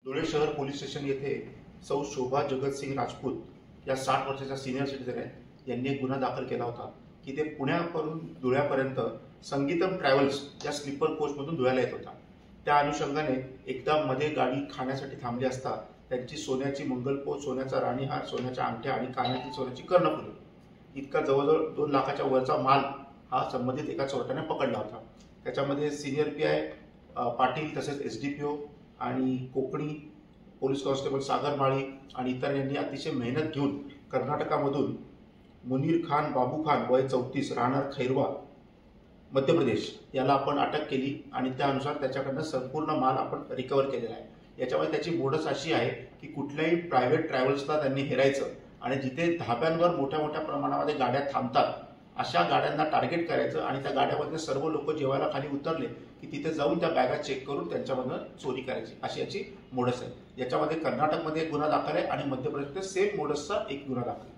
धुळे शहर police station येथे सौ शोभा जगतसिंग राजपूत या 60 वर्षाच्या सिनियर सिटीजन आहेत. यांनी एक गुन्हा दाखल केला होता की ते पुण्यापासून धुळ्यापर्यंत संगीतम ट्रॅव्हल्स या स्लीपर कोचमधून धुळ्याला येत होता. त्या अनुषंगाने एकदा मध्ये गाडी खाण्यासाठी थांबली असता त्यांची सोन्याची मंगलपोत, सोन्याचा राणीहार, सोन्याच्या अंगठ्या आणि कानातील सोन्याची कर्णफुले इतका जवळजवळ 2 लाखाच्या वरचा माल हा संबंधित एका चोरट्याने पकडला होता. त्याच्यामध्ये सिनियर पीआय पाटील तसेच एसडीपीओ आणि कोकणी पोलीस कॉन्स्टेबल सागर माळी आणि इतर यांनी अतिशय मेहनत घेऊन कर्नाटकामधून मुनीर खान बाबू खान वय 34 राहणार खैरवा मध्य प्रदेश याला आपण अटक केली आणि त्यानुसार त्याच्याकडनं संपूर्ण माल आपण रिकवर केलेला आहे. याच्यामध्ये त्याची मोडस अशी आहे की कुठल्याही प्रायव्हेट ट्रॅव्हल्सला त्यांनी हेरायचं आणि जिथे धाब्यांवर मोठ्या मोठ्या प्रमाणामध्ये गाड्या थांबतात अशा गाड्यांना टार्गेट करायचं आणि त्या गाड्यामधले सर्व लोक जेवायला खाली उतरले की तिथे जाऊन त्या बॅगा चेक करून त्यांच्यामधून चोरी करायची अशी याची मोडस आहे. याच्यामध्ये कर्नाटकमध्ये एक गुन्हा दाखल आहे आणि मध्य प्रदेशमध्ये सेम मोडसचा एक गुन्हा दाखल आहे.